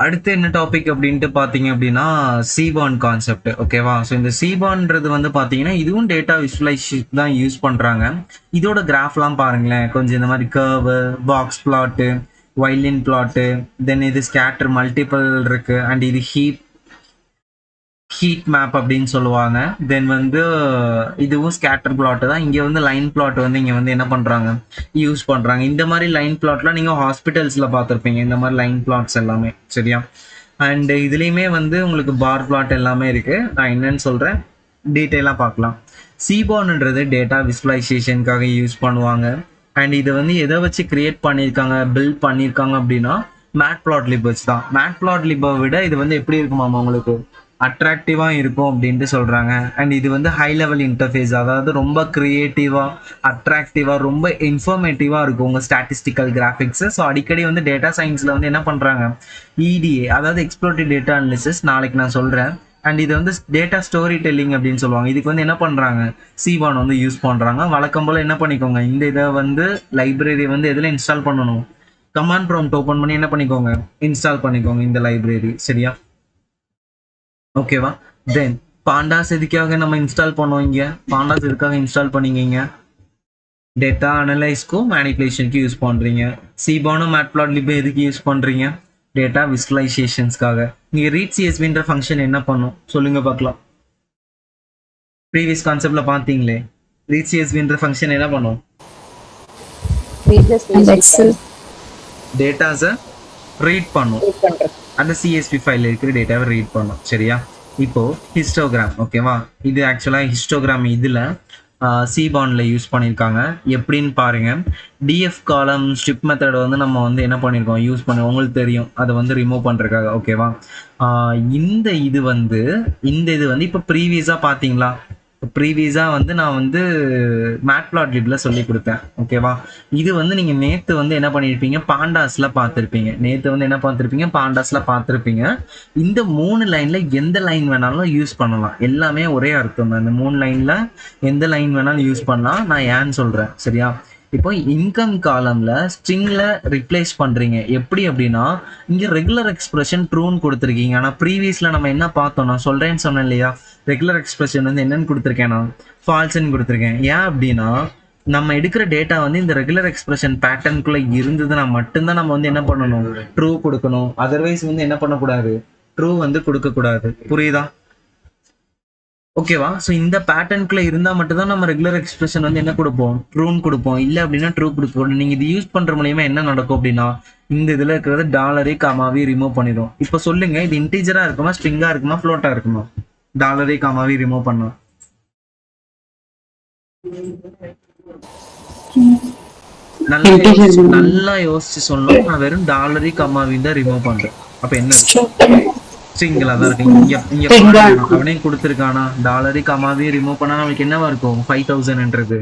அடுத்து என்ன டாபிக் அப்படின்ட்டு பார்த்தீங்க அப்படின்னா சீபான் கான்செப்ட். ஓகேவா? ஸோ இந்த சீபான்றது வந்து பார்த்தீங்கன்னா இதுவும் டேட்டா விசுவலைசேஷன் தான் யூஸ் பண்ணுறாங்க. இதோட கிராஃப்லாம் பாருங்களேன், கொஞ்சம் இந்த மாதிரி curve, box plot, violin plot, then இது ஸ்கேட்டர் மல்டிபிள் இருக்கு, அண்ட் இது ஹீட் மேப் அப்படின்னு சொல்லுவாங்க. தென் வந்து இதுவும் ஸ்கேட்டர் பிளாட் தான். இங்க வந்து லைன் பிளாட் வந்து இங்க வந்து என்ன பண்றாங்க, யூஸ் பண்றாங்க. இந்த மாதிரி லைன் பிளாட்லாம் நீங்க ஹாஸ்பிட்டல்ஸ்ல பார்த்துருப்பீங்க, இந்த மாதிரி லைன் பிளாட்ஸ் எல்லாமே. சரியா? அண்ட் இதுலயுமே வந்து உங்களுக்கு பார் பிளாட் எல்லாமே இருக்கு. நான் என்னன்னு சொல்றேன், டீட்டெயிலாக பார்க்கலாம். சீபான்ன்றது டேட்டா விசுவலைசேஷனுக்காக யூஸ் பண்ணுவாங்க. அண்ட் இதை வந்து எதை வச்சு கிரியேட் பண்ணியிருக்காங்க, பில்ட் பண்ணியிருக்காங்க அப்படின்னா மேட் பிளாட் லிப் வச்சு தான். மேட் பிளாட் லிப்பை விட இது வந்து எப்படி இருக்குமாமா உங்களுக்கு, அட்ராக்டிவா இருக்கும் அப்படின்ட்டு சொல்றாங்க. அண்ட் இது வந்து ஹை லெவல் இன்டர்ஃபேஸ், அதாவது ரொம்ப கிரியேட்டிவா, அட்ராக்டிவா, ரொம்ப இன்ஃபர்மேட்டிவா இருக்கும் உங்க ஸ்டாட்டிஸ்டிக்கல் கிராஃபிக்ஸ். ஸோ அடிக்கடி வந்து டேட்டா சயின்ஸ்ல வந்து என்ன பண்றாங்க, இடிஏ அதாவது எக்ஸ்ப்ளோரேட்டிவ் டேட்டா அனாலிசிஸ், நாளைக்கு நான் சொல்றேன். அண்ட் இது வந்து டேட்டா ஸ்டோரி டெல்லிங் அப்படின்னு சொல்லுவாங்க. இதுக்கு வந்து என்ன பண்றாங்க, சீபான் வந்து யூஸ் பண்றாங்க. வழக்கம் போல என்ன பண்ணிக்கோங்க, இந்த இதை வந்து லைப்ரரி வந்து எதுல இன்ஸ்டால் பண்ணணும், கமாண்ட் ப்ராம்ப்ட் ஓபன் பண்ணி என்ன பண்ணிக்கோங்க, இன்ஸ்டால் பண்ணிக்கோங்க இந்த லைப்ரரி. சரியா? ஓகேவா? தென் பாண்டாஸ் எதுக்காக நம்ம இன்ஸ்டால் பண்ணோம், இங்க பாண்டாஸ் எதுக்காக இன்ஸ்டால் பண்ணீங்க, டேட்டா அனலைஸ்க்கும் மேனிப்புலேஷனுக்கு யூஸ் பண்றீங்க. சீபானும் மேட்ப்ளாட்லிப் எதுக்கு யூஸ் பண்றீங்க, டேட்டா விசுவலைசேஷன்ஸ்க்காக. நீங்க ரீட் சிஎஸ்வின்ற ஃபங்க்ஷன் என்ன பண்ணும் சொல்லுங்க பார்க்கலாம். ப்ரீவியஸ் கான்செப்ட்ல பார்த்தீங்களே, ரீட் சிஎஸ்வின்ற ஃபங்க்ஷன் என்ன பண்ணும், டேட்டாஸை ரீட் பண்ணும், அந்த சிஎஸ்வி ஃபைல் இருக்கிற டேட்டாவை ரீட் பண்ணும். சரியா? இப்போ ஹிஸ்டோகிராம். ஓகேவா? இது ஆக்சுவலாக ஹிஸ்டோகிராம் இதில் சிபான்ல யூஸ் பண்ணியிருக்காங்க. எப்படின்னு பாருங்க, டிஎஃப் காலம் ஸ்ட்ரிப் மெத்தட் வந்து நம்ம வந்து என்ன பண்ணியிருக்கோம், யூஸ் பண்ண உங்களுக்கு தெரியும், அதை வந்து ரிமூவ் பண்ணுறதுக்காக. ஓகேவா? இந்த இது வந்து இப்போ ப்ரீவியஸாக பார்த்தீங்களா, ப்ரீவியஸாக வந்து நான் வந்து மேட்ப்ளாட்லிப்ல சொல்லி கொடுத்தேன். ஓகேவா? இது வந்து நீங்கள் நேற்று வந்து என்ன பண்ணியிருப்பீங்க, பாண்டாஸில் பார்த்துருப்பீங்க. நேற்று வந்து என்ன பார்த்துருப்பீங்க, பாண்டாஸில் பார்த்துருப்பீங்க. இந்த 3 லைனில் எந்த லைன் வேணாலும் யூஸ் பண்ணலாம், எல்லாமே ஒரே அர்த்தம் தான். இந்த 3 லைனில் எந்த லைன் வேணாலும் யூஸ் பண்ணலாம். நான் ஏன்னு சொல்கிறேன். சரியா? இப்போ இன்கம் காலம்ல ஸ்ட்ரிங்ல ரிப்ளேஸ் பண்றீங்க எப்படி அப்படின்னா, இங்க ரெகுலர் எக்ஸ்பிரஷன் ட்ரூன்னு கொடுத்துருக்கீங்க. ஆனா ப்ரீவியஸ்ல நம்ம என்ன பார்த்தோம், நான் சொல்றேன்னு சொன்னேன் இல்லையா, ரெகுலர் எக்ஸ்பிரஷன் வந்து என்னன்னு கொடுத்துருக்கேன், நான் ஃபால்ஸ்ன்னு கொடுத்துருக்கேன். ஏன் அப்படின்னா, நம்ம எடுக்கிற டேட்டா வந்து இந்த ரெகுலர் எக்ஸ்பிரஷன் பேட்டர்னுக்குள்ள இருந்ததுன்னா மட்டும்தான் நம்ம வந்து என்ன பண்ணணும், ட்ரூ கொடுக்கணும். அதர்வைஸ் வந்து என்ன பண்ணக்கூடாது, ட்ரூ வந்து கொடுக்க கூடாது. புரியுதா? ஓகேவா? ஸோ இந்த பேட்டர்னுக்குள்ள இருந்தால் மட்டும்தான் நம்ம ரெகுலர் எக்ஸ்பிரஷன் வந்து என்ன கொடுப்போம், ட்ரூன்னு கொடுப்போம். இல்லை அப்படின்னா ட்ரூ கொடுப்போம். நீங்கள் இது யூஸ் பண்ணுற மூலியமா என்ன நடக்கும் அப்படின்னா, இந்த இதில் இருக்கிறது டாலரே காமாவே ரிமூவ் பண்ணிடும். இப்போ சொல்லுங்க, இது இன்டீஜராக இருக்குமா, ஸ்ட்ரிங்காக இருக்குமா, ஃப்ளோட்டாக இருக்குமா, டாலரே காமாவே ரிமூவ் பண்ணா? நல்லா யோசிச்சு சொல்லணும். நான் வெறும் டாலரே காமாவின் தான் ரிமூவ் பண்றேன். அப்ப என்ன ஸ்ட்ரிங்ல தான் இருக்கு. இங்க பாருங்க, அவனே கொடுத்துருக்கானா, டாலரி கமாவே ரிமூவ் பண்ணா நம்மளுக்கு என்னவா இருக்கும், 5000ன்றது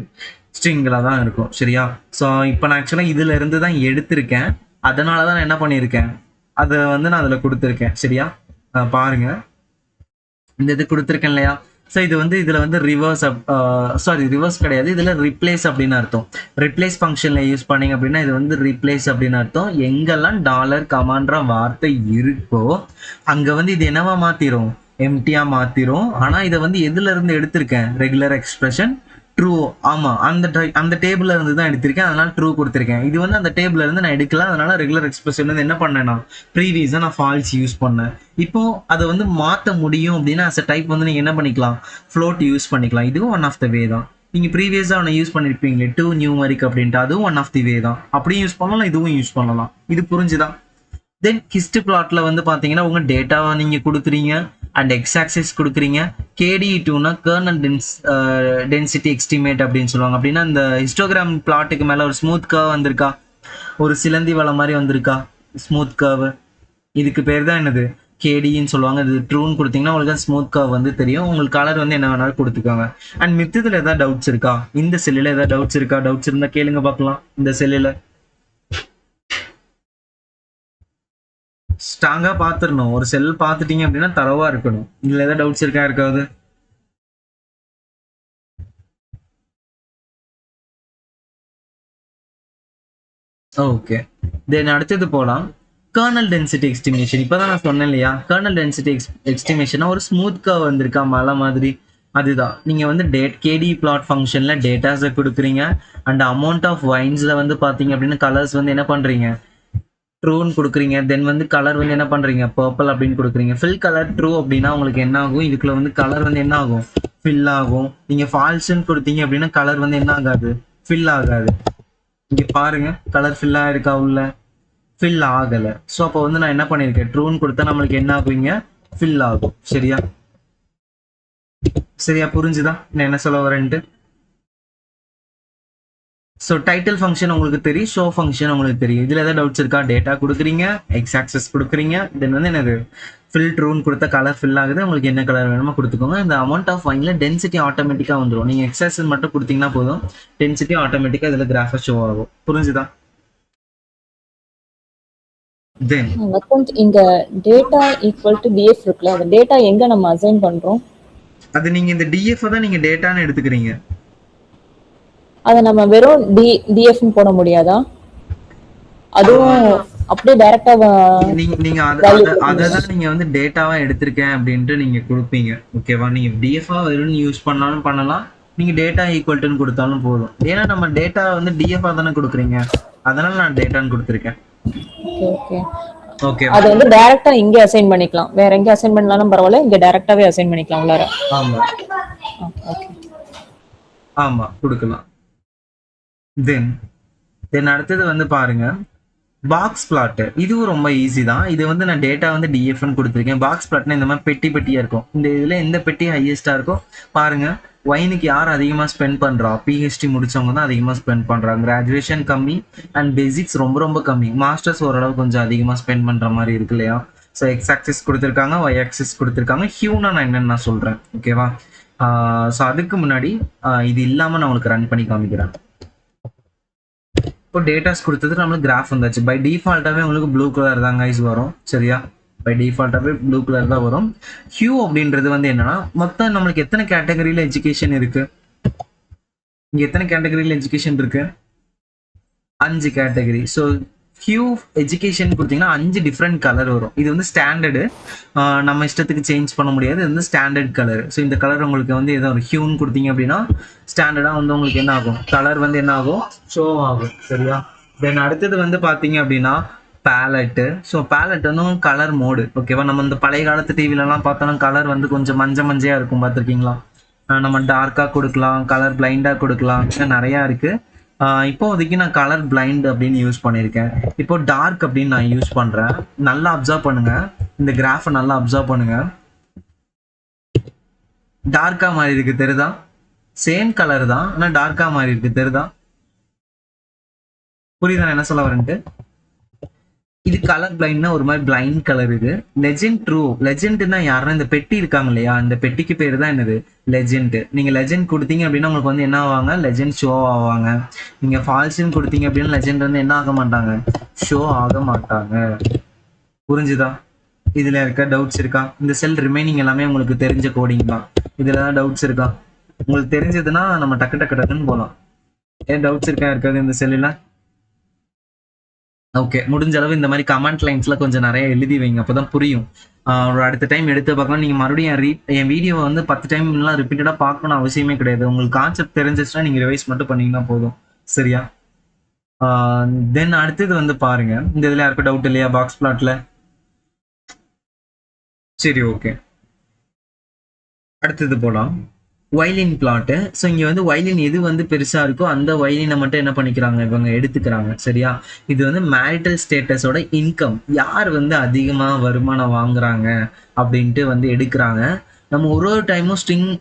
ஸ்ட்ரிங்ல தான் இருக்கும். சரியா? ஸோ இப்போ நான் ஆக்சுவலாக இதுல இருந்து தான் எடுத்திருக்கேன். அதனால தான் நான் என்ன பண்ணியிருக்கேன், அதை வந்து நான் அதில் கொடுத்துருக்கேன். சரியா? பாருங்க, இந்த இது கொடுத்துருக்கேன் இல்லையா. ஸோ இது வந்து இதில் வந்து ரிவர்ஸ் சாரி ரிவர்ஸ் கிடையாது, இதில் ரிப்ளேஸ் அப்படின்னு அர்த்தம். ரிப்ளேஸ் ஃபங்க்ஷனில் யூஸ் பண்ணீங்க அப்படின்னா இது வந்து ரிப்ளேஸ் அப்படின்னு அர்த்தம். எங்கெல்லாம் டாலர் கமான்ற வார்த்தை இருக்கோ அங்கே வந்து இது என்னவா மாற்றிடும், எம்டியாக மாற்றிடும். ஆனால் இதை வந்து எதுல இருந்து எடுத்திருக்கேன், ரெகுலர் எக்ஸ்பிரஷன் ட்ரூ. ஆமாம், அந்த டேபிள்ல இருந்து தான் எடுத்திருக்கேன், அதனால ட்ரூ கொடுத்துருக்கேன். இது வந்து அந்த டேபிள்ல இருந்து நான் எடுக்கல, அதனால ரெகுலர் எக்ஸ்பிரஷன் வந்து என்ன பண்ணேன்னா ப்ரீவியஸாக நான் ஃபால்ஸ் யூஸ் பண்ணேன். இப்போ அதை வந்து மாற்ற முடியும் அப்படின்னா அஸ் அ டைப் வந்து நீங்கள் என்ன பண்ணிக்கலாம், ஃப்ளோட் யூஸ் பண்ணிக்கலாம். இதுவும் ஒன் ஆஃப் த வே தான். நீங்கள் ப்ரீவியஸாக ஒன்று யூஸ் பண்ணியிருப்பீங்களே டூ நியூமரிக் அப்படின்ட்டு, அதுவும் ஒன் ஆஃப் தி வே தான். அப்படியும் யூஸ் பண்ணலாம், இதுவும் யூஸ் பண்ணலாம். இது புரிஞ்சுதான்? தென் ஹிஸ்ட் பிளாட்ல வந்து பார்த்தீங்கன்னா உங்கள் டேட்டாவை நீங்கள் கொடுக்குறீங்க அண்ட் எக்ஸ் ஆக்சிஸ் கொடுக்குறீங்க. கேடி2னா கர்னல் டென்சிட்டி எஸ்டிமேட் அப்படின்னு சொல்லுவாங்க. அப்படின்னா இந்த ஹிஸ்டோகிராம் பிளாட்டுக்கு மேலே ஒரு ஸ்மூத் கர்வ் வந்திருக்கா, ஒரு சிலந்தி வலை மாதிரி வந்திருக்கா, ஸ்மூத் கர்வ், இதுக்கு பேர் தான் என்னது, கேடின்னு சொல்லுவாங்க. இது ட்ரூன்னு கொடுத்தீங்கன்னா உங்களுக்கு ஸ்மூத் கர்வ் வந்து தெரியும். உங்களுக்கு கலர் வந்து என்ன வேணாலும் கொடுத்துக்கோங்க. அண்ட் மித்தத்தில் ஏதாவது டவுட்ஸ் இருக்கா, இந்த செல்லில் ஏதாவது டவுட்ஸ் இருக்கா, டவுட்ஸ் இருந்தால் கேளுங்க பார்க்கலாம். இந்த செல்லில் ஸ்ட்ராங்கா பாத்துடணும். ஒரு செல் பாத்துட்டீங்க அப்படின்னா தரவா இருக்கணும். இதுல ஏதாவது டவுட்ஸ் இருக்கா இருக்காது? ஓகே, தென் அடுத்தது போலாம். கர்னல் டென்சிட்டி எஸ்டிமேஷன் இப்பதான் நான் சொன்னேன் இல்லையா, கர்னல் டென்சிட்டி எஸ்டிமேஷன் ஒரு ஸ்மூத் கர்வ் வந்திருக்கா மலை மாதிரி, அதுதான் நீங்க வந்து கேடி பிளாட் ஃபங்க்ஷன்ல டேட்டாஸை கொடுக்குறீங்க அண்ட் அமௌண்ட் ஆஃப் வைன்ஸ்ல வந்து பாத்தீங்க அப்படின்னு கலர்ஸ் வந்து என்ன பண்றீங்க, ட்ரூன்னு கொடுக்குறீங்க. தென் வந்து கலர் வந்து என்ன பண்றீங்க, பர்பிள் அப்படின்னு கொடுக்குறீங்க. ஃபில் கலர் ட்ரூ அப்படின்னா உங்களுக்கு என்ன ஆகும், இதுக்குள்ள வந்து கலர் வந்து என்ன ஆகும், ஃபில் ஆகும். நீங்க ஃபால்ஸ்ன்னு கொடுத்தீங்க அப்படின்னா கலர் வந்து என்ன ஆகாது, ஃபில் ஆகாது. இங்க பாருங்க கலர் ஃபில் ஆயிருக்கா, உள்ள ஃபில் ஆகல. ஸோ அப்போ வந்து நான் என்ன பண்ணிருக்கேன், ட்ரூன்னு கொடுத்தா நம்மளுக்கு என்ன ஆகுங்க, ஃபில் ஆகும். சரியா சரியா புரிஞ்சுதா நான் என்ன சொல்ல வரேன்ட்டு. ஸோ டைட்டில் ஃபங்க்ஷன் உங்களுக்கு தெரியும், ஷோ ஃபங்க்ஷன் உங்களுக்கு தெரியும். இதில் ஏதாவது டவுட்ஸ் இருக்கா, டேட்டா கொடுக்குறீங்க, எக்ஸ் ஆக்சஸ் கொடுக்குறீங்க, தென் வந்து என்னது ஃபில் ட்ரூன்னு கொடுத்த கலர் ஃபில் ஆகுது, உங்களுக்கு என்ன கலர் வேணுமோ கொடுத்துக்கோங்க. இந்த அமௌண்ட் ஆஃப் வைன்ல டென்சிட்டி ஆட்டோமேட்டிக்காக வந்துடும். நீங்கள் எக்ஸ் ஆக்சஸ் மட்டும் கொடுத்தீங்கன்னா போதும், டென்சிட்டி ஆட்டோமேட்டிக்காக இதில் கிராஃபாக ஷோ ஆகும். புரிஞ்சுதா? தென் இங்க டேட்டா ஈக்குவல் டு டிஎஃப் இருக்குல்ல, அந்த டேட்டா எங்க நம்ம அசைன் பண்றோம், அது நீங்க இந்த டிஎஃப் தான் நீங்க டேட்டான்னு எடுத்துக்கிறீங்க. அத நம்ம வெறும் டிஎஃப் போட முடியாதா, அதுவும் அப்படியே டைரக்டா நீங்க அததான் நீங்க வந்து டேட்டாவா எடுத்திருக்கேன் அப்படின்ட்டு நீங்க கொடுப்பீங்க. ஓகேவா, நீங்க டிஎஃப்ஆ வெறும் யூஸ் பண்ணாலும் பண்ணலாம், நீங்க டேட்டா ஈக்குவல்ட்டுன்னு கொடுத்தாலும் போதும். ஏன்னா நம்ம டேட்டா வந்து டிஎஃப்ஆ தானே கொடுக்குறீங்க, அதனால நான் டேட்டான்னு கொடுத்துருக்கேன். ஓகே ஓகே, அது வந்து டைரக்டா இங்க அசைன் பண்ணிக்கலாம், வேற எங்க அசைன் பண்ணாலும் பரவாயில்ல, இங்க டைரக்டாவே அசைன் பண்ணிக்கலாம் உள்ளார. ஆமா ஓகே, ஆமா கொடுக்கலாம். தென் அடுத்தது வந்து பாருங்க பாக்ஸ் பிளாட். இதுவும் ரொம்ப ஈஸி தான். இது வந்து நான் டேட்டா வந்து டிஎஃப்னு கொடுத்துருக்கேன். பாக்ஸ் பிளாட்னா இந்த மாதிரி பெட்டி பெட்டியா இருக்கும். இந்த இதுல எந்த பெட்டி ஹையஸ்டா இருக்கோ பாருங்க, வைனுக்கு யார் அதிகமாக ஸ்பெண்ட் பண்ணுறா, பிஹெச்டி முடிச்சவங்க தான் அதிகமாக ஸ்பெண்ட் பண்ணுறாங்க. கிராஜுவேஷன் கம்மி அண்ட் பேசிக்ஸ் ரொம்ப ரொம்ப கம்மி, மாஸ்டர்ஸ் ஓரளவு கொஞ்சம் அதிகமாக ஸ்பெண்ட் பண்ணுற மாதிரி இருக்கு இல்லையா. ஸோ எக்ஸ் ஆக்சிஸ் கொடுத்துருக்காங்க, ஒய் ஆக்சிஸ் கொடுத்துருக்காங்க. ஹியூனா நான் என்னென்னு நான் சொல்கிறேன். ஓகேவா, ஸோ அதுக்கு முன்னாடி இது இல்லாமல் நான் உங்களுக்கு ரன் பண்ணி காமிக்கிறேன். இப்போ டேட்டாஸ் கொடுத்தது நம்மளுக்கு கிராஃப் வந்தாச்சு. பை டிஃபால்ட்டாகவே உங்களுக்கு ப்ளூ கலர் தான் கைஸ் வரும். சரியா, பை டிஃபால்ட்டாகவே ப்ளூ கலர் தான் வரும். ஹியூ அப்படின்றது வந்து என்னன்னா, மொத்தம் நம்மளுக்கு எத்தனை கேட்டகரியில் எஜுகேஷன் இருக்கு, இங்கே எத்தனை கேட்டகரியில் எஜுகேஷன் இருக்கு, 5 கேட்டகரி. ஸோ ஹியூ எஜுகேஷன் கொடுத்தீங்கன்னா 5 டிஃப்ரெண்ட் கலர் வரும். இது வந்து ஸ்டாண்டர்டு, நம்ம இஷ்டத்துக்கு சேஞ்ச் பண்ண முடியாது. இது வந்து ஸ்டாண்டர்ட் கலர். ஸோ இந்த கலர் உங்களுக்கு வந்து ஏதோ ஒரு ஹியூன்னு கொடுத்தீங்க அப்படின்னா ஸ்டாண்டர்டாக வந்து உங்களுக்கு என்ன ஆகும், கலர் வந்து என்ன ஆகும், ஷோ ஆகும். சரியா, தென் அடுத்தது வந்து பார்த்தீங்க அப்படின்னா பேலட்டு. ஸோ பேலட் வந்து கலர் மோடு. ஓகேவா, நம்ம இந்த பழைய காலத்து டிவிலலாம் பார்த்தோன்னா கலர் வந்து கொஞ்சம் மஞ்சையாக இருக்கும், பார்த்துருக்கீங்களா. நம்ம டார்க்காக கொடுக்கலாம், கலர் பிளைண்டாக கொடுக்கலாம், நிறையா இருக்குது. இப்போதைக்கு நான் கலர் பிளைண்ட் அப்படின்னு யூஸ் பண்ணியிருக்கேன். இப்போ டார்க் அப்படின்னு நான் யூஸ் பண்ணுறேன். நல்லா அப்சர்வ் பண்ணுங்க, இந்த கிராஃபை நல்லா அப்சர்வ் பண்ணுங்க. டார்க்கா மாறி இருக்கு தெரியுதா, சேம் கலர் தான் ஆனால் டார்க்கா மாறி இருக்கு தெரியுதா, புரியுதா என்ன சொல்ல வரேன்ட்டு. இது கலர் பிளைண்ட்னா ஒரு மாதிரி பிளைண்ட் கலர். இது லெஜெண்ட் ட்ரூ. லெஜெண்ட்னா யாருன்னா இந்த பெட்டி இருக்காங்க இல்லையா, இந்த பெட்டிக்கு பேர் தான் என்னது, லெஜெண்ட். நீங்க லெஜெண்ட் கொடுத்தீங்க அப்படின்னா உங்களுக்கு வந்து என்ன ஆவாங்க, லெஜெண்ட் ஷோ ஆவாங்க. நீங்க ஃபால்ஸ்ன்னு கொடுத்தீங்க அப்படின்னா லெஜெண்ட் வந்து என்ன ஆக மாட்டாங்க, ஷோ ஆக மாட்டாங்க. புரிஞ்சுதா? இதுல இருக்க டவுட்ஸ் இருக்கா? இந்த செல் ரிமைனிங் எல்லாமே உங்களுக்கு தெரிஞ்ச கோடிங் தான். இதுல தான் டவுட்ஸ் இருக்கா? உங்களுக்கு தெரிஞ்சதுன்னா நம்ம டக்கு டக்கு டக்குன்னு போகலாம். ஏன் டவுட்ஸ் இருக்கா இருக்காது இந்த செல்லுல? ஓகே, முடிஞ்ச அளவு இந்த மாதிரி கமெண்ட் லைன்ஸ்ல கொஞ்சம் நிறைய எழுதி வைங்க, அப்பதான் புரியும். ஒரு அடுத்த டைம் எடுத்து பார்க்கலாம். நீங்க மறுபடியும் என் வீடியோவை வந்து 10 டைம்லாம் ரிப்பீட்டடா பார்க்கணும்னு அவசியமே கிடையாது. உங்களுக்கு கான்செப்ட் தெரிஞ்சிச்சுன்னா நீங்க ரிவைஸ் மட்டும் பண்ணீங்கன்னா போதும். சரியா, தென் அடுத்தது வந்து பாருங்க, இந்த இதுல யாருக்கும் டவுட் இல்லையா பாக்ஸ் பிளாட்ல? சரி, ஓகே, அடுத்தது போலாம். Violin plot. ஸோ இங்கே வந்து வயலின் எது வந்து பெருசாக இருக்கோ அந்த வயலினை மட்டும் என்ன பண்ணிக்கிறாங்க, இவங்க எடுத்துக்கிறாங்க. சரியா, இது வந்து மேரிட்டல் ஸ்டேட்டஸோட இன்கம், யார் வந்து அதிகமாக வருமானம் வாங்குறாங்க அப்படின்ட்டு வந்து எடுக்கிறாங்க. நம்ம ஒரு டைமும் ஸ்ட்ரிங்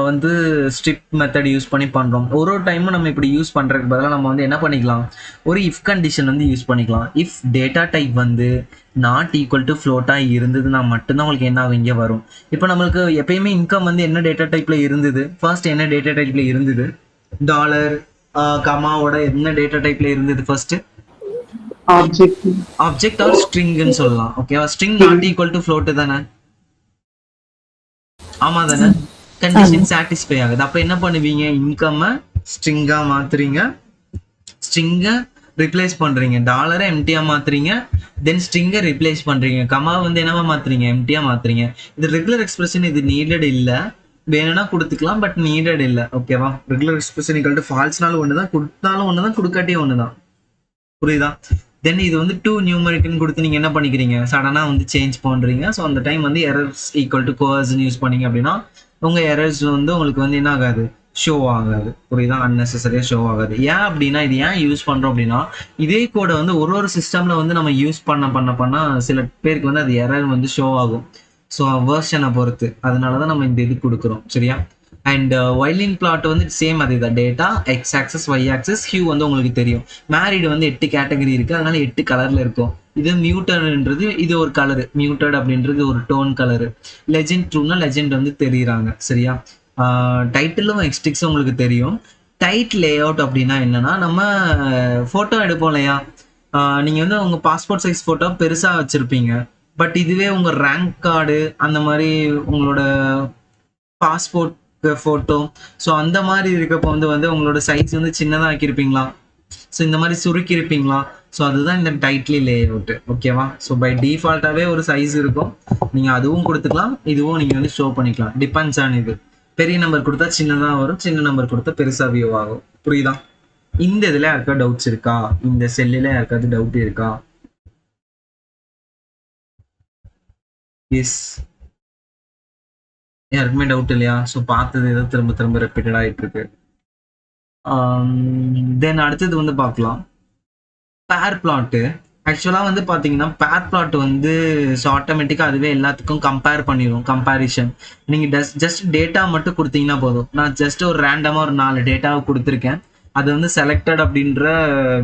வந்து ஸ்ட்ரிப் மெத்தட் யூஸ் பண்ணி பண்ணுறோம். ஒரு டைமும் நம்ம இப்படி யூஸ் பண்ணுறதுக்கு பதிலாக நம்ம வந்து என்ன பண்ணிக்கலாம், ஒரு இஃப் கண்டிஷன் வந்து யூஸ் பண்ணிக்கலாம். இஃப் டேட்டா டைப் வந்து நாட் ஈக்குவல் டு ஃப்ளோட்டாக இருந்ததுன்னா மட்டும்தான் உங்களுக்கு என்ன ஆகும், இங்கே வரும். இப்போ நம்மளுக்கு எப்பயுமே இன்கம் வந்து என்ன டேட்டா டைப்ல இருந்தது, ஃபர்ஸ்ட் என்ன டேட்டா டைப்ல இருந்தது, டாலர் கமாவோட என்ன டேட்டா டைப்ல இருந்தது ஃபர்ஸ்ட், ஆப்ஜெக்ட் ஆர் ஸ்ட்ரிங்னு சொல்லலாம். ஓகேவா, string not equal to float தானே, ஆமா தானே, கண்டிஷன் சாட்டிஸ்ஃபை ஆகுது. அப்ப என்ன பண்ணுவீங்க, இன்கம் ஸ்ட்ரிங்கா மாத்துறீங்க, ஸ்ட்ரிங்க ரிப்ளேஸ் பண்றீங்க. டாலரை எம்டியா மாத்துறீங்க, தென் ஸ்ட்ரிங்கை ரிப்ளேஸ் பண்றீங்க, கமா வந்து என்னவா மாத்துறீங்க, எம்டியா மாத்துறீங்க. இது ரெகுலர் எக்ஸ்பிரஷன், இது நீடட் இல்ல. வேணும்னா கொடுத்துக்கலாம், பட் நீடட் இல்ல. ஓகேவா? ரெகுலர் எக்ஸ்பிரஷன் ஈக்குவல் டு ஃபால்ஸ்னாலும் ஒண்ணுதான், கொடுத்தாலும் ஒண்ணுதான், கொடுக்காட்டியும் ஒண்ணுதான். புரியுதா? தென் இது வந்து டூ நியூமரிக்னு கொடுத்து நீங்க என்ன பண்ணிக்கிறீங்க, சடனா வந்து சேஞ்ச் பண்றீங்க. ஸோ அந்த டைம் வந்து எரர்ஸ் ஈக்குவல் டு கோவர்ஸ்ன்னு யூஸ் பண்ணீங்க அப்படின்னா உங்க எரர்ஸ் வந்து உங்களுக்கு வந்து என்ன ஆகாது, ஷோ ஆகாது. புரியுதா? அன்னெசரியா ஷோ ஆகாது. ஏன் அப்படின்னா, இது ஏன் யூஸ் பண்றோம் அப்படின்னா, இதே கோட வந்து ஒரு சிஸ்டம்ல வந்து நம்ம யூஸ் பண்ண சில பேருக்கு வந்து அது எரர் வந்து ஷோ ஆகும். ஸோ வேர்ஷனை பொறுத்து. அதனாலதான் நம்ம இந்த இது கொடுக்குறோம். சரியா? அண்ட் வைலின் பிளாட் வந்து சேம் அதே தான். Data x axis, y axis, hue வந்து உங்களுக்கு தெரியும். மேரிடு வந்து 8 கேட்டகரி இருக்கு, அதனால 8 கலர்ல இருக்கும். இது மியூட்டட்ன்றது இது ஒரு கலரு, மியூட்டட் அப்படின்றது ஒரு டோன் கலரு. லெஜெண்ட் ட்ரூனா லெஜெண்ட் வந்து தெரியுறாங்க. சரியா? டைட்டிலும் எக்ஸ்டிக்ஸும் உங்களுக்கு தெரியும். டைட் லே அவுட் அப்படின்னா என்னன்னா, நம்ம ஃபோட்டோ எடுப்போம் இல்லையா, நீங்க வந்து உங்க பாஸ்போர்ட் சைஸ் ஃபோட்டோ பெருசா வச்சிருப்பீங்க. பட் இதுவே உங்க ரேங்க் கார்டு, அந்த மாதிரி உங்களோட பாஸ்போர்ட் ஃபோட்டோ, ஸோ அந்த மாதிரி இருக்கப்போ வந்து உங்களோட சைஸ் வந்து சின்னதாக ஆக்கியிருப்பீங்களா, ஸோ இந்த மாதிரி சுருக்கி இருப்பீங்களா. ஸோ அதுதான் இந்த டைட்லி லே அவுட்டு. ஓகேவா? ஸோ பை டிஃபால்ட்டாகவே ஒரு சைஸ் இருக்கும், நீங்கள் அதுவும் கொடுத்துக்கலாம், இதுவும் நீங்கள் வந்து ஷோ பண்ணிக்கலாம். டிபெண்ட்ஸ் ஆன் இது. பெரிய நம்பர் கொடுத்தா சின்னதாக வரும், சின்ன நம்பர் கொடுத்தா பெருசாக வியூ ஆகும். புரியுதா? இந்த இதில் யாருக்கா டவுட்ஸ் இருக்கா? இந்த செல்லில் யாருக்காவது டவுட் இருக்கா? எஸ், யாருக்குமே டவுட் இல்லையா? ஸோ பார்த்தது ஏதோ திரும்ப திரும்ப ரிப்பீட்டட் ஆகிட்டு இருக்கு. தென் அடுத்தது வந்து பார்க்கலாம் பேர் பிளாட்டு. ஆக்சுவலாக வந்து பார்த்தீங்கன்னா பேர் பிளாட் வந்து ஸோ ஆட்டோமேட்டிக்காக அதுவே எல்லாத்துக்கும் கம்பேர் பண்ணிடும். கம்பேரிஷன் நீங்கள் ஜஸ்ட் டேட்டா மட்டும் கொடுத்தீங்கன்னா போதும். நான் ஜஸ்ட் ஒரு ரேண்டமாக ஒரு 4 டேட்டாவை கொடுத்துருக்கேன். அது வந்து செலக்டட் அப்படின்ற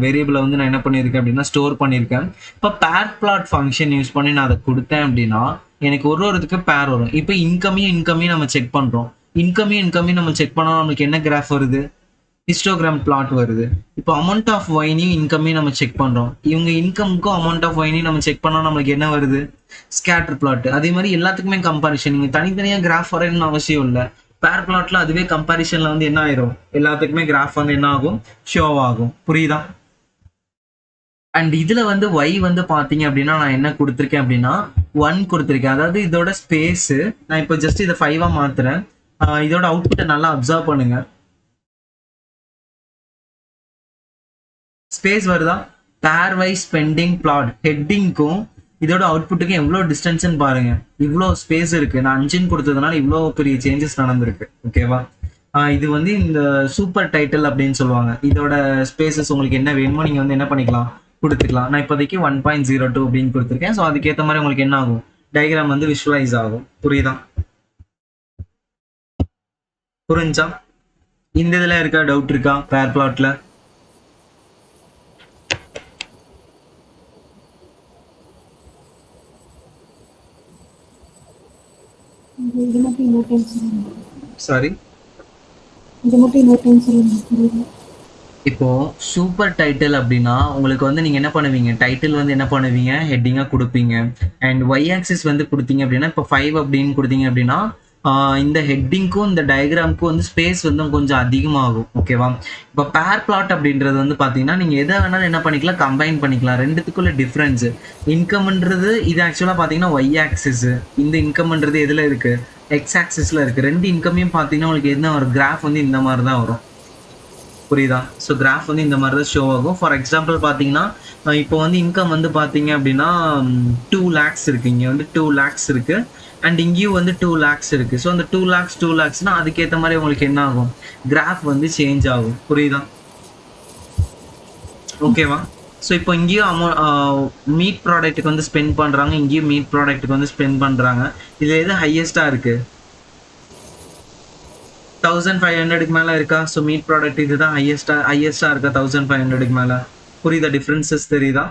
வேரியபிளை வந்து நான் என்ன பண்ணியிருக்கேன் அப்படின்னா ஸ்டோர் பண்ணியிருக்கேன். இப்போ பேர் பிளாட் ஃபங்க்ஷன் யூஸ் பண்ணி நான் அதை கொடுத்தேன் அப்படின்னா எனக்கு ஒருத்துக்கு பேர் வரும். இப்போ இன்கமையும் நம்ம செக் பண்ணுறோம். இன்கமையும் நம்ம செக் பண்ணால் நமக்கு என்ன கிராஃப் வருது, ஹிஸ்டோகிராம் பிளாட் வருது. இப்போ அமௌண்ட் ஆஃப் ஒயினையும் இன்கமையும் நம்ம செக் பண்ணுறோம். இவங்க இன்கமுக்கும் அமௌண்ட் ஆஃப் ஒயினையும் நம்ம செக் பண்ணால் நம்மளுக்கு என்ன வருது, ஸ்கேட்டர் பிளாட். அதே மாதிரி எல்லாத்துக்குமே கம்பாரிஷன். நீங்கள் தனித்தனியாக கிராஃப் வரையணும்னு அவசியம் இல்லை. பேர் பிளாட்ல அதுவே கம்பாரிஷன்ல வந்து என்ன ஆயிரும், எல்லாத்துக்குமே கிராஃப் வந்து என்ன ஆகும், ஷோ ஆகும். புரியுதா? அண்ட் இதுல வந்து y வந்து பாத்தீங்க அப்படின்னா நான் என்ன கொடுத்துருக்கேன் அப்படின்னா 1 கொடுத்துருக்கேன். அதாவது இதோட ஸ்பேஸ் நான் இப்போ ஜஸ்ட் இதை 5 மாத்துறேன். இதோட அவுட்புட்டை நல்லா அப்சர்வ் பண்ணுங்க. ஸ்பேஸ் வருதா? பேர் வைஸ் பெண்டிங் பிளாட் ஹெட்டிங்க்கும் இதோட அவுட்புட்டுக்கும் எவ்வளோ டிஸ்டன்ஸ்ன்னு பாருங்க. இவ்வளோ ஸ்பேஸ் இருக்கு. நான் 5 கொடுத்ததுனால இவ்வளோ பெரிய சேஞ்சஸ் நடந்திருக்கு. ஓகேவா? இது வந்து இந்த சூப்பர் டைட்டில் அப்படின்னு சொல்லுவாங்க. இதோட ஸ்பேசஸ் உங்களுக்கு என்ன வேணுமோ நீங்க வந்து என்ன பண்ணிக்கலாம், கொடுத்துக்கலாம். நான் இப்போதைக்கு 1.02 அப்படின்னு கொடுத்துருக்கேன். ஸோ அதுக்கேற்ற மாதிரி உங்களுக்கு என்ன ஆகும், டயக்ராம் வந்து விஷுவலைஸ் ஆகும். புரியுதா? புரிஞ்சா? இந்த இதுல இருக்கா டவுட் இருக்கா பேர் பிளாட்ல? சாரி, இப்போ சூப்பர் டைட்டில் அப்படின்னா உங்களுக்கு வந்து நீங்க என்ன பண்ணுவீங்க, டைட்டில் வந்து என்ன பண்ணுவீங்க, ஹெட்டிங்கா கொடுப்பீங்க. அண்ட் ஒய் ஆக்சிஸ் வந்து கொடுத்தீங்க அப்படின்னா இப்போ 5 அப்படின்னு கொடுத்தீங்க அப்படின்னா இந்த ஹெட்டிங்க்கும் இந்த டயக்ராம்க்கும் வந்து ஸ்பேஸ் வந்து கொஞ்சம் அதிகமாகும். ஓகேவா? இப்போ பேர் பிளாட் அப்படின்றது வந்து பார்த்தீங்கன்னா நீங்கள் எதை வேணாலும் என்ன பண்ணிக்கலாம், கம்பைன் பண்ணிக்கலாம். ரெண்டுத்துக்குள்ள டிஃப்ரென்ஸ் இன்கம்ன்றது இது ஆக்சுவலாக பார்த்தீங்கன்னா ஒய் ஆக்சிஸ், இந்த இன்கம்ன்றது எதில் இருக்கு, எக்ஸ் ஆக்சிஸில் இருக்குது. ரெண்டு இன்கமையும் பார்த்தீங்கன்னா உங்களுக்கு என்ன வரும், கிராஃப் வந்து இந்த மாதிரி தான் வரும். புரியுதா? ஸோ கிராஃப் வந்து இந்த மாதிரி தான் ஷோ ஆகும். ஃபார் எக்ஸாம்பிள் பார்த்தீங்கன்னா இப்போ வந்து இன்கம் வந்து பார்த்தீங்க அப்படின்னா 2 lakhs இருக்குது. இங்கே வந்து 2 lakhs இருக்குது. அண்ட் இங்கேயும் வந்து 2 lakhs இருக்குது. ஸோ அந்த 2 lakhsனா அதுக்கேற்ற மாதிரி உங்களுக்கு என்ன ஆகும், கிராஃப் வந்து சேஞ்ச் ஆகும். புரியுதா? ஓகேவா? ஸோ இப்போ இங்கேயும் மீட் ப்ராடக்ட்டுக்கு வந்து ஸ்பெண்ட் பண்ணுறாங்க, இங்கேயும் மீட் ப்ராடக்ட்டுக்கு வந்து ஸ்பெண்ட் பண்ணுறாங்க. இதில் எது ஹையஸ்ட்டாக இருக்குது, 1500க்கு மேலே இருக்கா? ஸோ மீட் ப்ராடக்ட் இதுதான் ஹையஸ்ட்டாக இருக்கா 1500க்கு மேலே. புரியுதா? டிஃப்ரென்சஸ் தெரியுதா?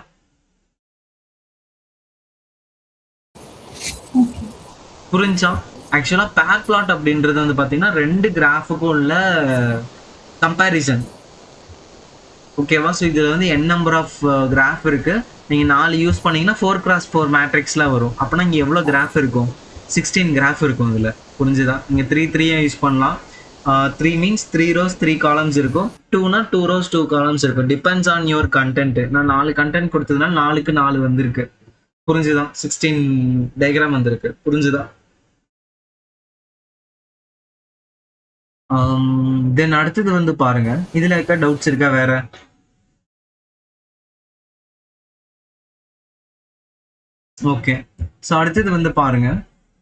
புரிஞ்சா? ஆக்சுவலாக பேர் பிளாட் அப்படின்றது வந்து பார்த்தீங்கன்னா 2 கிராஃபுக்கும் உள்ள கம்பேரிசன். ஓகேவா? ஸோ இதில் வந்து n நம்பர் ஆஃப் கிராஃப் இருக்குது. நீங்கள் 4 யூஸ் பண்ணிங்கன்னா 4x4 மேட்ரிக்ஸில் வரும். அப்போனா இங்கே எவ்வளோ கிராஃப் இருக்கும், 16 கிராஃப் இருக்கும் இதில். புரிஞ்சுதா? நீங்கள் 3 யூஸ் பண்ணலாம். த்ரீ மீன்ஸ் 3 rows 3 columns இருக்கும். 2னா 2 rows 2 columns இருக்கும். Depends on your content. நான் 4 கண்டென்ட் கொடுத்ததுனால 4க்கு 4 வந்திருக்கு. புரிஞ்சுதா? 16 டயக்ராம் வந்திருக்கு. புரிஞ்சுதா? தென் அடுத்தது வந்து பாருங்க, இதுல இருக்க டவுட்ஸ் இருக்கா வேற? ஓகே. ஸோ அடுத்தது வந்து பாருங்க,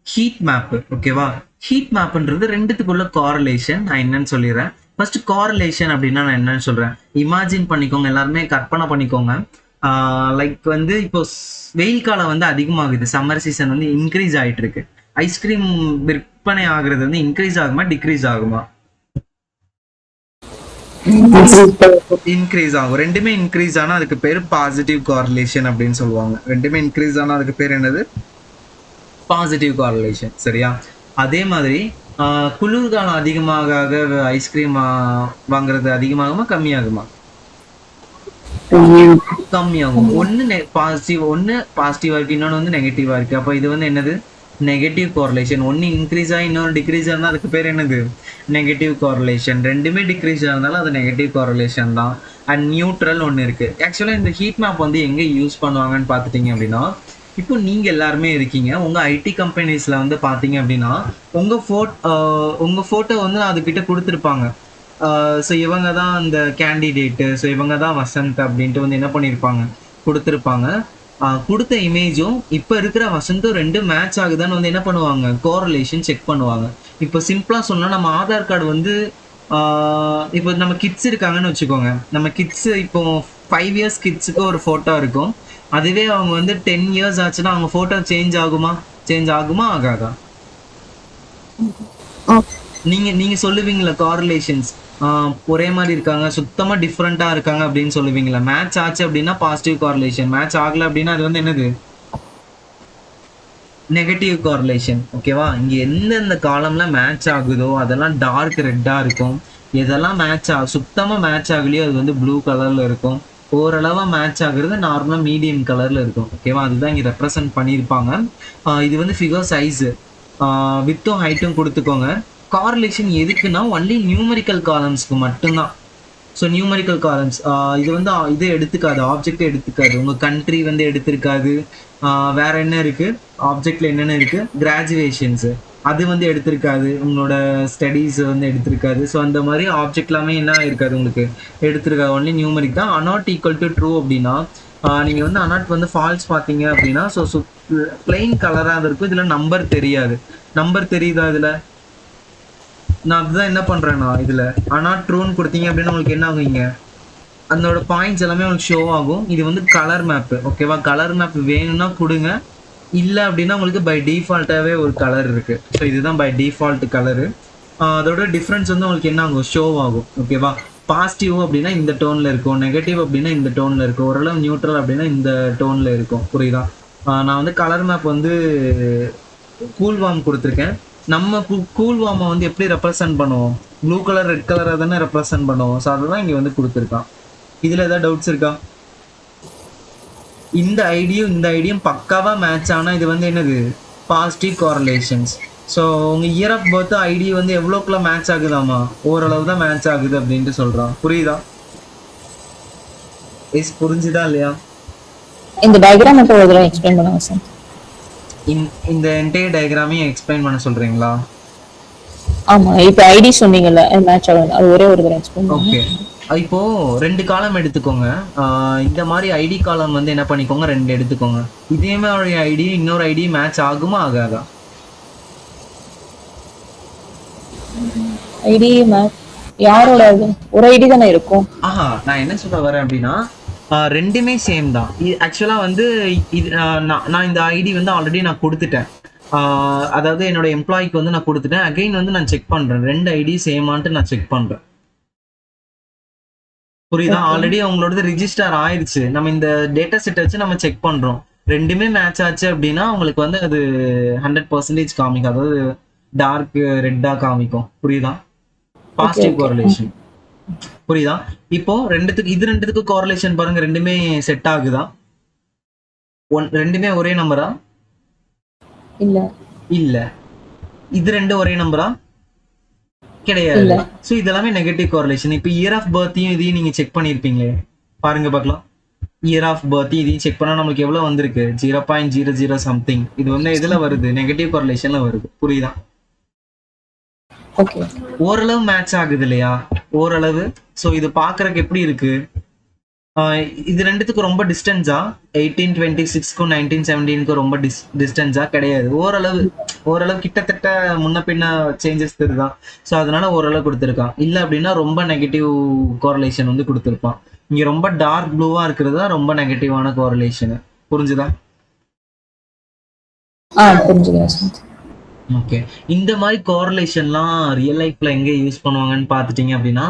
ஹீட் மேப். ஓகேவா? ஹீட் மேப்ன்றது ரெண்டுத்துக்குள்ள காரலேஷன். நான் என்னன்னு சொல்லிடுறேன். ஃபர்ஸ்ட் காரலேஷன் அப்படின்னா நான் என்னன்னு சொல்றேன். இமேஜின் பண்ணிக்கோங்க, எல்லாருமே கற்பனை பண்ணிக்கோங்க. லைக் வந்து இப்போ வெயில் காலம் வந்து அதிகமாகுது, சம்மர் சீசன் வந்து இன்க்ரீஸ் ஆயிட்டு இருக்கு. ஐஸ்கிரீம் விற்பனை ஆகுறது வந்து இன்க்ரீஸ் ஆகுமா டிக்ரீஸ் ஆகுமா? இன்க்ரீஸ் ஆகும். ரெண்டுமே இன்க்ரீஸ் ஆனா அதுக்கு பேர் பாசிட்டிவ் காரலேஷன் அப்படின்னு சொல்லுவாங்க. ரெண்டுமே இன்க்ரீஸ் ஆனா அதுக்கு பேர் என்னது? Positive correlation. சரியா? அதே மாதிரி குளிர்காலம் அதிகமாக ஐஸ்கிரீம் வாங்குறது அதிகமாகுமா கம்மியாகுமா? கம்மியாகும். ஒன்னு பாசிட்டிவா இருக்கு, இன்னொன்னு வந்து நெகட்டிவா இருக்கு. அப்ப இது வந்து என்னது? Negative correlation. ஒன்னு இன்க்ரீஸ் ஆகி இன்னொரு டிக்ரீஸ் இருந்தா அதுக்கு பேர் என்னது? Negative correlation. ரெண்டுமே டிக்ரீஸ் இருந்தாலும் அது நெகட்டிவ் காரலேஷன் தான். அண்ட் நியூட்ரல் ஒன்று இருக்கு. ஆக்சுவலா இந்த ஹீட் மேப் வந்து எங்க யூஸ் பண்ணுவாங்கன்னு பாத்துட்டீங்க அப்படின்னா, இப்போ நீங்க எல்லாருமே இருக்கீங்க, உங்க ஐடி கம்பெனிஸ்ல வந்து பாத்தீங்க அப்படின்னா உங்க போட்டோ வந்து அதுகிட்ட கொடுத்துருப்பாங்க. ஸோ இவங்க தான் அந்த கேண்டிடேட்டு, ஸோ இவங்க தான் வசந்த் அப்படின்ட்டு வந்து என்ன பண்ணியிருப்பாங்க, கொடுத்துருப்பாங்க. கொடுத்த இமேஜும் இப்போ இருக்கிற வசந்தும் ரெண்டும் மேட்ச் ஆகுதான்னு வந்து என்ன பண்ணுவாங்க, கோரலேஷன் செக் பண்ணுவாங்க. இப்போ சிம்பிளாக சொன்னால் நம்ம ஆதார் கார்டு வந்து இப்போ நம்ம கிட்ஸ் இருக்காங்கன்னு வச்சுக்கோங்க. நம்ம கிட்ஸ் இப்போ 5 years கிட்ஸுக்கு ஒரு ஃபோட்டோ இருக்கும். அதுவே அவங்க வந்து 10 years ஆச்சுன்னா அவங்க ஃபோட்டோ சேஞ்ச் ஆகுமா ஆகாதா? நீங்க சொல்லுவீங்களா காரலேஷன்ஸ் ஒரே மாதிரி இருக்காங்க, சுத்தமா டிஃப்ரெண்டா இருக்காங்க அப்படின்னு சொல்லுவீங்களா? மேட்ச் ஆச்சு அப்படின்னா பாசிட்டிவ் காரலேஷன், மேட்ச் ஆகல அப்படின்னா அது வந்து என்னது? Negative correlation. ஓகேவா? இங்க எந்தெந்த காலம்ல மேட்ச் ஆகுதோ அதெல்லாம் டார்க் ரெட்டா இருக்கும். எதெல்லாம் சுத்தமா மேட்ச் ஆகலையோ அது வந்து ப்ளூ கலர்ல இருக்கும். ஓரளவா மேட்ச் ஆகுறது நார்மலா மீடியம் கலர்ல இருக்கும். ஓகேவா? அதுதான் இங்க ரெப்ரசன்ட் பண்ணியிருப்பாங்க. இது வந்து ஃபிகர் சைஸ், வித்தும் ஹைட்டும் கொடுத்துக்கோங்க. காரலேஷன் எதுக்குன்னா ஒன்லி நியூமரிக்கல் காலம்ஸ்க்கு மட்டும்தான். ஸோ நியூமரிக்கல் காலம்ஸ் இது வந்து இது எடுத்துக்காது, ஆப்ஜெக்ட் எடுத்துக்காது. உங்கள் கண்ட்ரி வந்து எடுத்திருக்காது. வேற என்ன இருக்கு ஆப்ஜெக்ட்ல என்னென்ன இருக்கு? கிராஜுவேஷன்ஸு அது வந்து எடுத்திருக்காது. உங்களோட ஸ்டடீஸ் வந்து எடுத்திருக்காது. ஸோ அந்த மாதிரி ஆப்ஜெக்ட் எல்லாமே என்ன இருக்காது உங்களுக்கு எடுத்திருக்காது. ஒன்லி நியூமரிக் தான். அனாட் ஈக்குவல் டு ட்ரூ அப்படின்னா நீங்கள் வந்து அனாட் வந்து ஃபால்ஸ் பார்த்தீங்க அப்படின்னா ஸோ பிளெயின் கலராக இருக்கும். இதில் நம்பர் தெரியாது. நம்பர் தெரியுதா இதில்? நான் அதுதான் என்ன பண்றேன்னா, இதுல ஆனா ட்ரூன்னு கொடுத்தீங்க அப்படின்னா உங்களுக்கு என்ன ஆகுங்க, அதோட பாயிண்ட்ஸ் எல்லாமே உங்களுக்கு ஷோ ஆகும். இது வந்து கலர் மேப். ஓகேவா? கலர் மேப் வேணும்னா கொடுங்க, இல்லை அப்படின்னா உங்களுக்கு பை டிஃபால்ட்டாகவே ஒரு கலர் இருக்கு. ஸோ இதுதான் பை டிஃபால்ட் கலரு. அதோட டிஃப்ரென்ஸ் வந்து உங்களுக்கு என்ன ஆகும், ஷோ ஆகும். ஓகேவா? பாசிட்டிவ் அப்படின்னா இந்த டோன்ல இருக்கும், நெகட்டிவ் அப்படின்னா இந்த டோன்ல இருக்கும், ஓரளவு நியூட்ரல் அப்படின்னா இந்த டோன்ல இருக்கும். புரியுதா? நான் வந்து கலர் மேப் வந்து கூல் வார்ம் கொடுத்துருக்கேன். நம்ம கூல் வார்மை வந்து எப்படி ரெப்ரசன்ட் பண்ணுவோம்? ப்ளூ கலர் ரெட் கலராக தானே ரெப்ரசன்ட் பண்ணுவோம். ஸோ அதுதான் இங்கே வந்து கொடுத்துருக்கான். இதில் ஏதாவது டவுட்ஸ் இருக்கா? இந்த ஐடியும் பக்காவாக மேட்ச் ஆனால் இது வந்து என்னது? பாசிட்டிவ் காரலேஷன்ஸ். ஸோ உங்கள் இயர் ஆஃப் பர்த் ஐடி வந்து எவ்வளோக்குள்ள மேட்ச் ஆகுதாமா? ஓரளவு தான் மேட்ச் ஆகுது அப்படின்ட்டு சொல்கிறான். புரியுதா? புரிஞ்சுதா இல்லையா? இந்த டயக்ராம் மட்டும் ஒரு தடவை எக்ஸ்பிளைன் பண்ணுங்க சார். இந்த என்டையர் டயக்ராமையும் எக்ஸ்பிளைன் பண்ண சொல்றீங்களா? ஆமா, இப்போ ஐடி சொன்னீங்கல்ல மேட்ச் ஆகும், அது ஒரே ஒரு தடவை எக்ஸ்பிளைன் பண்ணுங்க. ஓகே. இப்போ 2 காலம் எடுத்துக்கோங்க. இந்த மாதிரி ஐடி காலம் வந்து என்ன பண்ணிக்கோங்க, 2 எடுத்துக்கோங்க. இதே மாதிரி ஐடி இன்னொரு ஐடி மேட்ச் ஆகுமா ஆகாதா? ஐடி மேட்ச் யாரோட? ஒரு ஐடி தானே இருக்கும். நான் என்ன சொல்ல வரேன் அப்படின்னா ரெண்டுமே சேம் தான். ஆக்சுவலாக வந்து நான் இந்த ஐடி வந்து ஆல்ரெடி நான் கொடுத்துட்டேன். அதாவது என்னோட எம்ப்ளாய்க்கு வந்து நான் கொடுத்துட்டேன். அகைன் வந்து நான் செக் பண்ணுறேன், 2 ஐடி சேமான்ட்டு நான் செக் பண்ணுறேன். புரியுதா? ஆல்ரெடி அவங்களோட ரிஜிஸ்டர் ஆயிடுச்சு. நம்ம இந்த டேட்டா செட் வச்சு நம்ம செக் பண்ணுறோம். ரெண்டுமே மேட்ச் ஆச்சு அப்படின்னா உங்களுக்கு வந்து அது 100% காமிக்கும். அதாவது டார்க் ரெட்டாக காமிக்கும். புரியுதா? Positive correlation. புரியுதா? இப்போ இது ரெண்டுத்துக்கு கோரிலேஷன் பாருங்க, ரெண்டுமே செட் ஆகுதா? ரெண்டுமே ஒரே நம்பரா? இல்ல. இது ரெண்டு ஒரே நம்பரா? கிடையாது. இல்ல. ஸோ இதெல்லாமே நெகட்டிவ் கோரிலேஷன். இப்போ இயர் ஆஃப் பர்த்தையும் இதையும் நீங்க செக் பண்ணியிருப்பீங்களே, பாருங்க பார்க்கலாம். இயர் ஆஃப் பர்த் இதையும் செக் பண்ணா நமக்கு எவ்வளவு வந்திருக்கு, 0.00 சம்திங். இது வந்து இதுல வருது, நெகட்டிவ் கோரிலேஷன்ல வருது. புரியுதா? ஓகே. ஓரளவு மேட்ச் ஆகுது இல்லையா, ஓரளவு. ஸோ இது பாக்குறதுக்கு எப்படி இருக்கு, இது ரெண்டுத்துக்கும் ரொம்ப டிஸ்டன்ஸா, 1826க்கும் 1917க்கும் ரொம்ப டிஸ்டன்ஸா கிடையாது, ஓரளவு. ஓரளவு கிட்டத்தட்ட முன்ன பின்ன சேஞ்சஸ் தெரியுதான். ஸோ அதனால ஓரளவு கொடுத்துருக்கான். இல்லை அப்படின்னா ரொம்ப நெகட்டிவ் கோரிலேஷன் வந்து கொடுத்துருப்பான். இங்க ரொம்ப டார்க் ப்ளூவா இருக்கிறது தான் ரொம்ப நெகட்டிவான கோரிலேஷன். புரிஞ்சுதா? புரிஞ்சுக்கிறேன். ஓகே. இந்த மாதிரி கோரிலேஷன்லாம் ரியல் லைஃப்ல எங்க யூஸ் பண்ணுவாங்கன்னு பார்த்துட்டீங்க அப்படின்னா,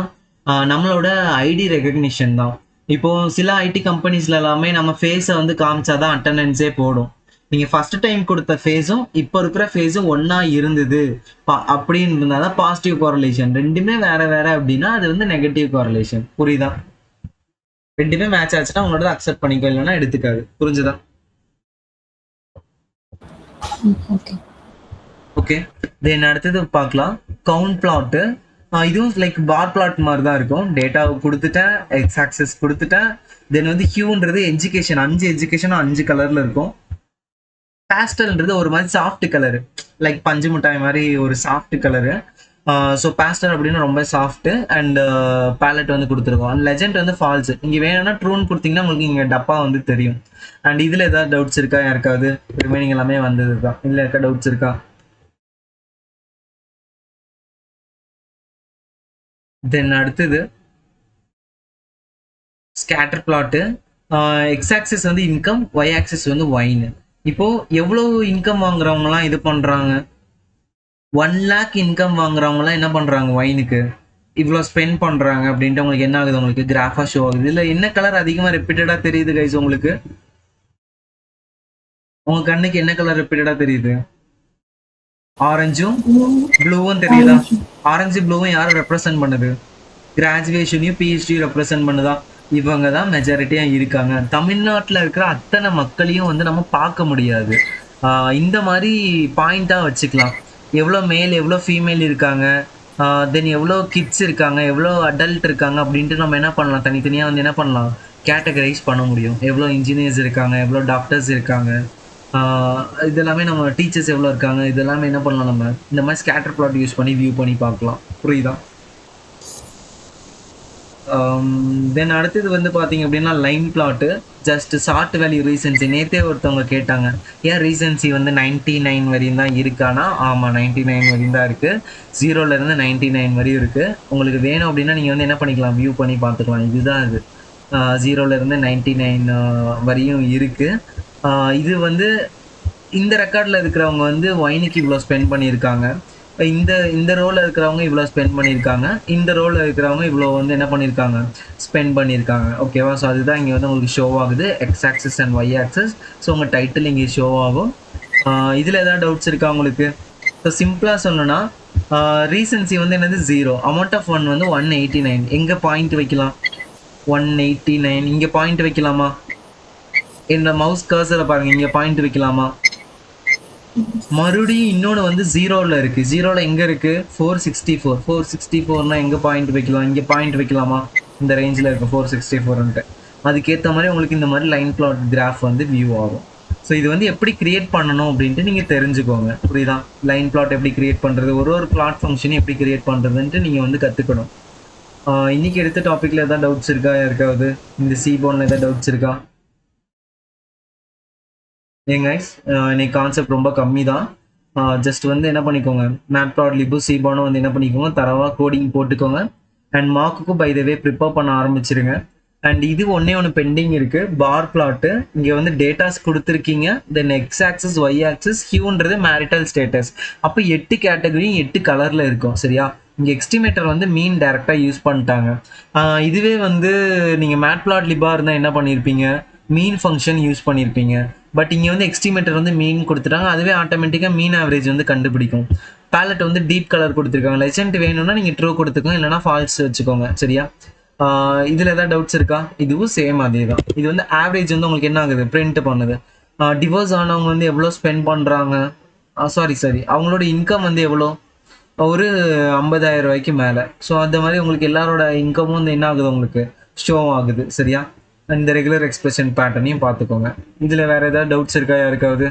நம்மளோட ஐடி ரெகக்னிஷன் தான். இப்போ சில ஐடி கம்பெனிஸ்ல எல்லாமே நம்ம ஃபேஸை வந்து காமிச்சாதான் அட்டண்டன்ஸே போடும். நீங்க ஃபர்ஸ்ட் டைம் கொடுத்த ஃபேஸும் இப்போ இருக்கிற ஃபேஸும் ஒன்னா இருந்தது அப்படின்னு இருந்தாதான் பாசிட்டிவ் கோரிலேஷன். ரெண்டுமே வேற வேற அப்படின்னா அது வந்து நெகட்டிவ் கோரிலேஷன். புரியுதா? ரெண்டுமே மேட்ச் ஆச்சுன்னா உங்களோட அக்செப்ட் பண்ணிக்கோ, இல்லைன்னா எடுத்துக்காது. புரிஞ்சுதா? ஓகே. ஓகே. தென் அடுத்தது பார்க்கலாம், கவுண்ட் பிளாட்டு. இதுவும் லைக் பார் பிளாட் மாதிரி தான் இருக்கும். டேட்டாவை கொடுத்துட்டேன், எக்ஸ் ஆக்சஸ் கொடுத்துட்டேன். தென் வந்து ஹியூன்றது எஜுகேஷன், 5 எஜுகேஷன் 5 கலர்ல இருக்கும். பேஸ்டல்ன்றது ஒரு மாதிரி சாஃப்ட் கலரு, லைக் பஞ்சு மிட்டாய் மாதிரி ஒரு சாஃப்ட் கலரு. ஸோ பேஸ்டல் அப்படின்னு ரொம்ப சாஃப்ட். அண்ட் பேலட் வந்து கொடுத்துருக்கோம். அண்ட் லெஜெண்ட் வந்து ஃபால்ஸ். நீங்கள் வேணும்னா ட்ரூன் கொடுத்தீங்கன்னா உங்களுக்கு இங்கே டப்பா வந்து தெரியும். அண்ட் இதில் ஏதாவது டவுட்ஸ் இருக்கா யாருக்காவது? ரிமைனிங் எல்லாமே வந்தது தான். இதில் இருக்க டவுட்ஸ் இருக்கா? தென் அடுத்தது ஸ்கேட்டர் பிளாட்டு. எக்ஸ் ஆக்சிஸ் வந்து இன்கம், ஒய் ஆக்சிஸ் வந்து ஒயின். இப்போ எவ்வளவு இன்கம் வாங்குறவங்கலாம் இது பண்றாங்க, 1 lakh இன்கம் வாங்குறவங்கலாம் என்ன பண்றாங்க, ஒயினுக்கு இவ்வளோ ஸ்பெண்ட் பண்றாங்க அப்படின்ட்டு உங்களுக்கு என்ன ஆகுது, உங்களுக்கு கிராஃபா ஷோ ஆகுது. இல்லை என்ன கலர் அதிகமாக ரிப்பீட்டடா தெரியுது கைஸ் உங்களுக்கு? உங்க கண்ணுக்கு என்ன கலர் ரிப்பீட்டடா தெரியுது? ஆரஞ்சும் ப்ளூவும் தெரியுதா? ஆரஞ்சு ப்ளூவும் யாரும் ரெப்ரசென்ட் பண்ணுது? கிராஜுவேஷனையும் பிஹெச்டி ரெப்ரசென்ட் பண்ணுதா? இவங்க தான் மெஜாரிட்டியா இருக்காங்க. தமிழ்நாட்டில் இருக்கிற அத்தனை மக்களையும் வந்து நம்ம பார்க்க முடியாது. இந்த மாதிரி பாயிண்டா வச்சுக்கலாம். எவ்வளோ மேல் எவ்வளோ ஃபீமேல் இருக்காங்க, தென் எவ்வளோ கிட்ஸ் இருக்காங்க, எவ்வளோ அடல்ட் இருக்காங்க அப்படின்ட்டு நம்ம என்ன பண்ணலாம், தனித்தனியாக வந்து என்ன பண்ணலாம், கேட்டகரைஸ் பண்ண முடியும். எவ்வளோ இன்ஜினியர்ஸ் இருக்காங்க, எவ்வளோ டாக்டர்ஸ் இருக்காங்க, இதெல்லாமே நம்ம டீச்சர்ஸ் எவ்வளோ இருக்காங்க, இதெல்லாமே என்ன பண்ணலாம், நம்ம இந்த மாதிரி ஸ்கேட்டர் பிளாட் யூஸ் பண்ணி வியூ பண்ணி பார்க்கலாம். புரியுதா? தென் அடுத்தது வந்து பார்த்தீங்க அப்படின்னா line plot. Just short value recency. நேற்றே ஒருத்தவங்க கேட்டாங்க, ஏன் ரீசன்சி வந்து 99 வரையும் தான் இருக்கானா? ஆமாம், 99 வரையும் தான் இருக்குது. 0லேருந்து 99 வரையும் இருக்குது. உங்களுக்கு வேணும் அப்படின்னா நீங்கள் வந்து என்ன பண்ணிக்கலாம், வியூ பண்ணி பார்த்துக்கலாம். இதுதான் இது, 0லேருந்து 99 வரையும் இருக்குது. இது வந்து இந்த ரெக்கார்டில் இருக்கிறவங்க வந்து ஒயினுக்கு இவ்வளோ ஸ்பெண்ட் பண்ணியிருக்காங்க, இந்த இந்த ரோல இருக்கிறவங்க இவ்வளோ ஸ்பெண்ட் பண்ணியிருக்காங்க, இந்த ரோல இருக்கிறவங்க இவ்வளோ வந்து என்ன பண்ணியிருக்காங்க, ஸ்பெண்ட் பண்ணியிருக்காங்க. ஓகேவா? ஸோ அதுதான் இங்கே வந்து உங்களுக்கு ஷோ ஆகுது, x axis and y axis. So உங்கள் டைட்டில் இங்கே ஷோ ஆகும். இதில் ஏதாவது டவுட்ஸ் இருக்கா உங்களுக்கு? ஸோ சிம்பிளாக சொல்லணும்னா ரீசன்சி வந்து என்னது 0, அமௌண்ட் ஆஃப் 1 வந்து 189. எங்கே பாயிண்ட் வைக்கலாம்? 189 இங்கே பாயிண்ட் வைக்கலாமா? இந்த மவுஸ் கர்சரை பாருங்க, இங்கே பாயிண்ட் வைக்கலாமா? மறுபடியும் இன்னொன்று வந்து 0ல இருக்கு. 0ல எங்க இருக்கு? 464. 464னா எங்க பாயிண்ட் வைக்கலாம்? இங்க பாயிண்ட் வைக்கலாமா? இந்த ரேஞ்சில் இருக்கு 464ன்ட்டு. அதுக்கேற்ற மாதிரி உங்களுக்கு இந்த மாதிரி லைன் பிளாட் கிராஃப் வந்து வியூ ஆகும். ஸோ இது வந்து எப்படி கிரியேட் பண்ணணும் அப்படின்ட்டு நீங்கள் தெரிஞ்சுக்கோங்க. புரியுதா? லைன் பிளாட் எப்படி கிரியேட் பண்ணுறது, ஒரு பிளாட் ஃபங்க்ஷனையும் எப்படி கிரியேட் பண்ணுறதுன்ட்டு நீங்கள் வந்து கற்றுக்கணும். இன்னைக்கு எடுத்த டாப்பிக்கில் ஏதாவது டவுட்ஸ் இருக்கா யாருக்காவது? இந்த சீபோனில் ஏதாவது டவுட்ஸ் இருக்கா? ஏங்க இன்னைக்கு கான்செப்ட் ரொம்ப கம்மி தான். ஜஸ்ட் வந்து என்ன பண்ணிக்கோங்க, மேட்ப்ளாட்லிபு சீபானும் வந்து என்ன பண்ணிக்கோங்க, தரவாக கோடிங் போட்டுக்கோங்க. அண்ட் மார்க்குக்கும் பை த வே ப்ரிப்பேர் பண்ண ஆரம்பிச்சிருங்க. அண்ட் இது ஒன்று பெண்டிங் இருக்கு, பார் பிளாட்டு. இங்கே வந்து டேட்டாஸ் கொடுத்துருக்கீங்க, then x axis y axis, ஹியூன்றது மேரிட்டல் ஸ்டேட்டஸ். அப்போ 8 கேட்டகரியும் 8 கலரில் இருக்கும். சரியா? இங்கே எஸ்டிமேட்டர் வந்து மீன் டேரெக்டாக யூஸ் பண்ணிட்டாங்க. இதுவே வந்து நீங்கள் மேட்ப்ளாட்லிபாக இருந்தால் என்ன பண்ணியிருப்பீங்க, மீன் ஃபங்க்ஷன் யூஸ் பண்ணியிருப்பீங்க. பட் இங்கே வந்து எஸ்டிமேட்டர் வந்து மீன் கொடுத்துட்டாங்க, அதுவே ஆட்டோமேட்டிக்காக மீன் ஆவரேஜ் வந்து கண்டுபிடிக்கும். பேலட் வந்து டீப் கலர் கொடுத்துருக்காங்க. லெஜெண்ட் வேணும்னா நீங்கள் ட்ரூ கொடுத்துக்கோங்க, இல்லைனா ஃபால்ஸ் வச்சுக்கோங்க. சரியா? இதில் ஏதாவது டவுட்ஸ் இருக்கா? இதுவும் சேம் அதே தான். இது வந்து ஆவரேஜ் வந்து உங்களுக்கு என்ன ஆகுது, பிரிண்ட் பண்ணுது. டிவோர்ஸ் ஆனவங்க வந்து எவ்வளோ ஸ்பெண்ட் பண்ணுறாங்க, சாரி அவங்களோட இன்கம் வந்து எவ்வளோ, ஒரு 50,000 ரூபாய்க்கு மேலே. ஸோ அந்த மாதிரி உங்களுக்கு எல்லாரோட இன்கமும் வந்து என்ன ஆகுது உங்களுக்கு ஷோ ஆகுது. சரியா? இந்த ரெகுலர் எக்ஸ்பிரஷன் பேட்டர்னையும் பார்த்துக்கோங்க. இதில் வேறு ஏதாவது டவுட்ஸ் இருக்கா யாருக்காவது?